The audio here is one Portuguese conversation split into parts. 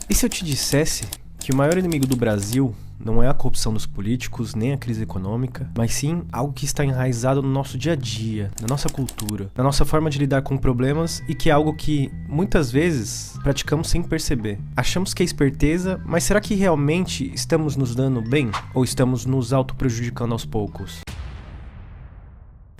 E se eu te dissesse que o maior inimigo do Brasil não é a corrupção dos políticos, nem a crise econômica, mas sim algo que está enraizado no nosso dia a dia, na nossa cultura, na nossa forma de lidar com problemas e que é algo que, muitas vezes, praticamos sem perceber. Achamos que é esperteza, mas será que realmente estamos nos dando bem? Ou estamos nos auto-prejudicando aos poucos?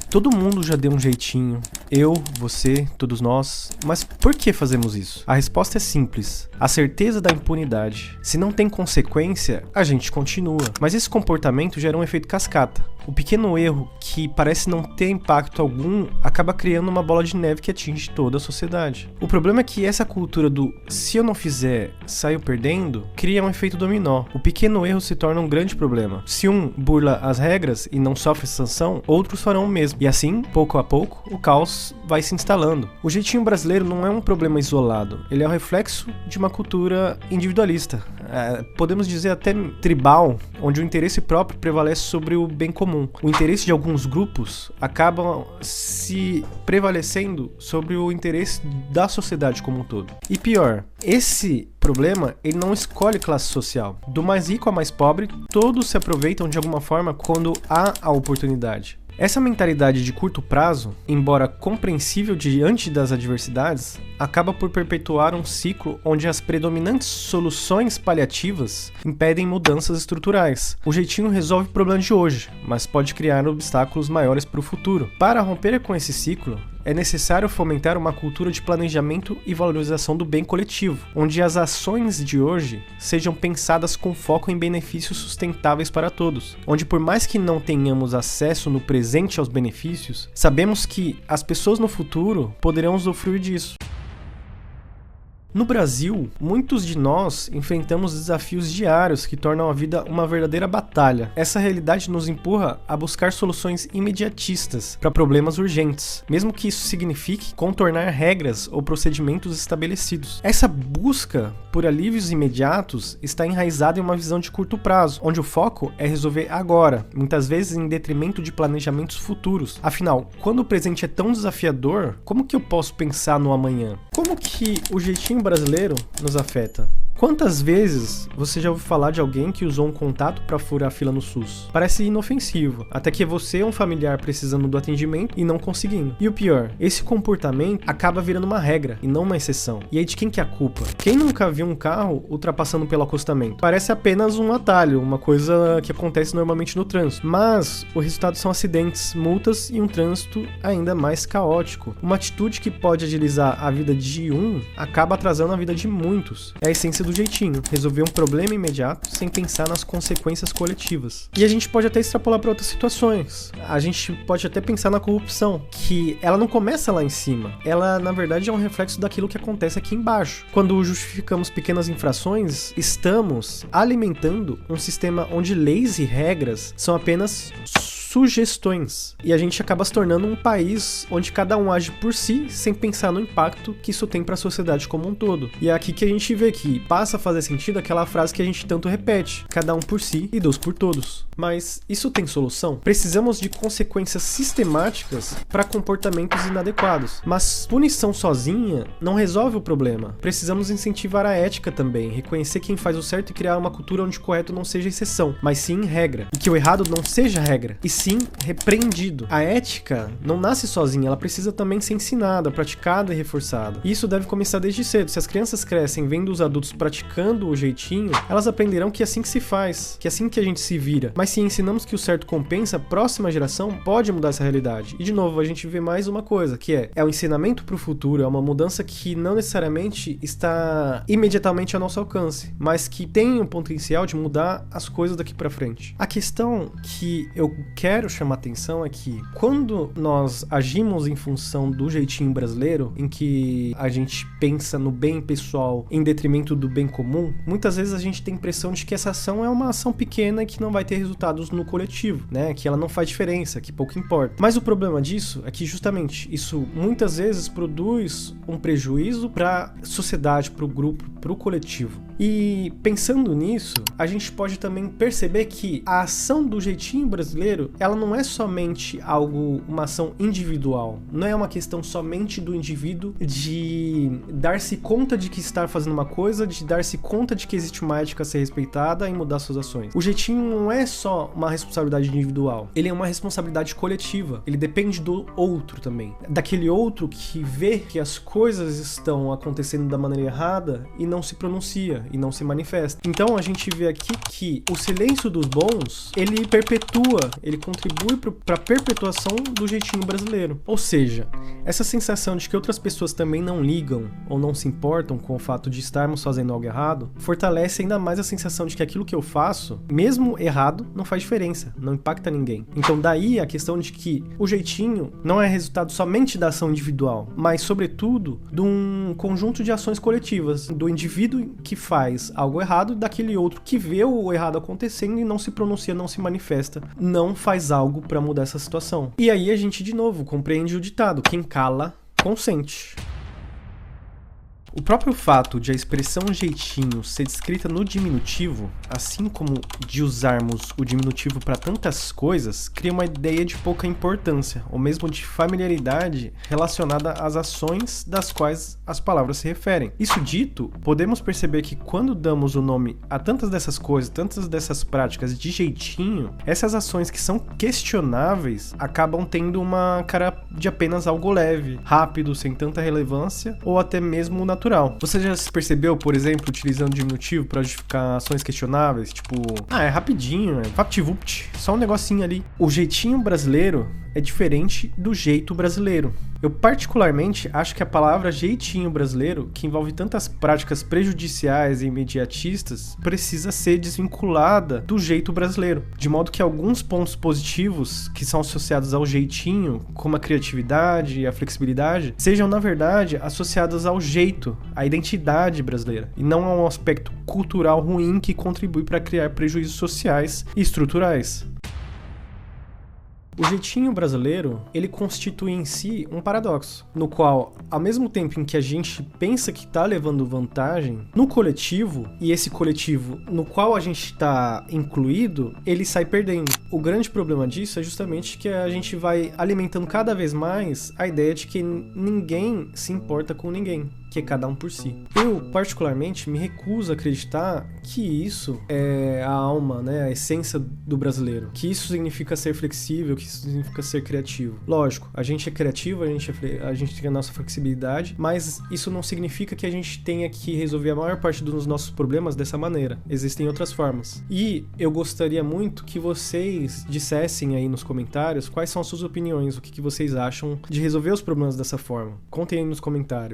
Todo mundo já deu um jeitinho, eu, você, todos nós, mas por que fazemos isso? A resposta é simples, a certeza da impunidade. Se não tem consequência, a gente continua, mas esse comportamento gera um efeito cascata. O pequeno erro, que parece não ter impacto algum, acaba criando uma bola de neve que atinge toda a sociedade. O problema é que essa cultura do se eu não fizer, saio perdendo, cria um efeito dominó. O pequeno erro se torna um grande problema. Se um burla as regras e não sofre sanção, outros farão o mesmo. E assim, pouco a pouco, o caos vai se instalando. O jeitinho brasileiro não é um problema isolado, ele é o reflexo de uma cultura individualista. Podemos dizer até tribal, onde o interesse próprio prevalece sobre o bem comum. O interesse de alguns grupos acaba se prevalecendo sobre o interesse da sociedade como um todo. E pior, esse problema, ele não escolhe classe social. Do mais rico ao mais pobre, todos se aproveitam de alguma forma quando há a oportunidade. Essa mentalidade de curto prazo, embora compreensível diante das adversidades, acaba por perpetuar um ciclo onde as predominantes soluções paliativas impedem mudanças estruturais. O jeitinho resolve o problema de hoje, mas pode criar obstáculos maiores para o futuro. Para romper com esse ciclo, é necessário fomentar uma cultura de planejamento e valorização do bem coletivo, onde as ações de hoje sejam pensadas com foco em benefícios sustentáveis para todos, onde por mais que não tenhamos acesso no presente aos benefícios, sabemos que as pessoas no futuro poderão usufruir disso. No Brasil, muitos de nós enfrentamos desafios diários que tornam a vida uma verdadeira batalha. Essa realidade nos empurra a buscar soluções imediatistas para problemas urgentes, mesmo que isso signifique contornar regras ou procedimentos estabelecidos. Essa busca por alívios imediatos está enraizada em uma visão de curto prazo, onde o foco é resolver agora, muitas vezes em detrimento de planejamentos futuros. Afinal, quando o presente é tão desafiador, como que eu posso pensar no amanhã? Como que o jeitinho brasileiro nos afeta? Quantas vezes você já ouviu falar de alguém que usou um contato para furar a fila no SUS? Parece inofensivo, até que você é um familiar precisando do atendimento e não conseguindo. E o pior, esse comportamento acaba virando uma regra e não uma exceção. E aí de quem que é a culpa? Quem nunca viu um carro ultrapassando pelo acostamento? Parece apenas um atalho, uma coisa que acontece normalmente no trânsito. Mas o resultado são acidentes, multas e um trânsito ainda mais caótico. Uma atitude que pode agilizar a vida de um acaba atrasando a vida de muitos. É a essência do jeitinho, resolver um problema imediato sem pensar nas consequências coletivas. E a gente pode até extrapolar para outras situações. A gente pode até pensar na corrupção, que ela não começa lá em cima. Ela, na verdade, é um reflexo daquilo que acontece aqui embaixo. Quando justificamos pequenas infrações, estamos alimentando um sistema onde leis e regras são apenas sugestões. E a gente acaba se tornando um país onde cada um age por si, sem pensar no impacto que isso tem para a sociedade como um todo. E é aqui que a gente vê que passa a fazer sentido aquela frase que a gente tanto repete: cada um por si e Deus por todos. Mas isso tem solução? Precisamos de consequências sistemáticas para comportamentos inadequados. Mas punição sozinha não resolve o problema. Precisamos incentivar a ética também, reconhecer quem faz o certo e criar uma cultura onde o correto não seja exceção, mas sim regra. E que o errado não seja regra, e sim repreendido. A ética não nasce sozinha, ela precisa também ser ensinada, praticada e reforçada. E isso deve começar desde cedo. Se as crianças crescem vendo os adultos praticando o jeitinho, elas aprenderão que é assim que se faz, que é assim que a gente se vira. Mas se ensinamos que o certo compensa, a próxima geração pode mudar essa realidade. E de novo, a gente vê mais uma coisa, que é o ensinamento para o futuro, é uma mudança que não necessariamente está imediatamente ao nosso alcance, mas que tem o potencial de mudar as coisas daqui para frente. A questão que eu quero chamar atenção é que quando nós agimos em função do jeitinho brasileiro, em que a gente pensa no bem pessoal em detrimento do bem comum, muitas vezes a gente tem a impressão de que essa ação é uma ação pequena e que não vai ter resultados no coletivo, né? Que ela não faz diferença, que pouco importa. Mas o problema disso é que justamente isso muitas vezes produz um prejuízo para a sociedade, para o grupo, para o coletivo. E pensando nisso, a gente pode também perceber que a ação do jeitinho brasileiro ela não é somente algo, uma ação individual. Não é uma questão somente do indivíduo de dar-se conta de que está fazendo uma coisa, de dar-se conta de que existe uma ética a ser respeitada e mudar suas ações. O jeitinho não é só uma responsabilidade individual, ele é uma responsabilidade coletiva. Ele depende do outro também. Daquele outro que vê que as coisas estão acontecendo da maneira errada e não se pronuncia, e não se manifesta. Então a gente vê aqui que o silêncio dos bons, ele perpetua, ele contribui para a perpetuação do jeitinho brasileiro. Ou seja, essa sensação de que outras pessoas também não ligam ou não se importam com o fato de estarmos fazendo algo errado, fortalece ainda mais a sensação de que aquilo que eu faço, mesmo errado, não faz diferença, não impacta ninguém. Então daí a questão de que o jeitinho não é resultado somente da ação individual, mas sobretudo de um conjunto de ações coletivas, do indivíduo que faz algo errado e daquele outro que vê o errado acontecendo e não se pronuncia, não se manifesta, não faz algo para mudar essa situação. E aí a gente de novo compreende o ditado: quem cala, consente. O próprio fato de a expressão jeitinho ser descrita no diminutivo, assim como de usarmos o diminutivo para tantas coisas, cria uma ideia de pouca importância, ou mesmo de familiaridade relacionada às ações das quais as palavras se referem. Isso dito, podemos perceber que quando damos o nome a tantas dessas coisas, tantas dessas práticas de jeitinho, essas ações que são questionáveis acabam tendo uma cara de apenas algo leve, rápido, sem tanta relevância, ou até mesmo natural. Você já se percebeu, por exemplo, utilizando diminutivo para justificar ações questionáveis? Tipo, é rapidinho, é vapt-vupt, só um negocinho ali. O jeitinho brasileiro é diferente do jeito brasileiro. Eu particularmente acho que a palavra jeitinho brasileiro, que envolve tantas práticas prejudiciais e imediatistas, precisa ser desvinculada do jeito brasileiro, de modo que alguns pontos positivos que são associados ao jeitinho, como a criatividade e a flexibilidade, sejam na verdade associados ao jeito, à identidade brasileira, e não a um aspecto cultural ruim que contribui para criar prejuízos sociais e estruturais. O jeitinho brasileiro, ele constitui em si um paradoxo, no qual, ao mesmo tempo em que a gente pensa que está levando vantagem, no coletivo, e esse coletivo no qual a gente está incluído, ele sai perdendo. O grande problema disso é justamente que a gente vai alimentando cada vez mais a ideia de que ninguém se importa com ninguém, que é cada um por si. Eu, particularmente, me recuso a acreditar que isso é a alma, né, a essência do brasileiro, que isso significa ser flexível, que isso significa ser criativo. Lógico, a gente é criativo, a gente tem a nossa flexibilidade, mas isso não significa que a gente tenha que resolver a maior parte dos nossos problemas dessa maneira. Existem outras formas. E eu gostaria muito que vocês dissessem aí nos comentários quais são as suas opiniões, o que vocês acham de resolver os problemas dessa forma. Contem aí nos comentários.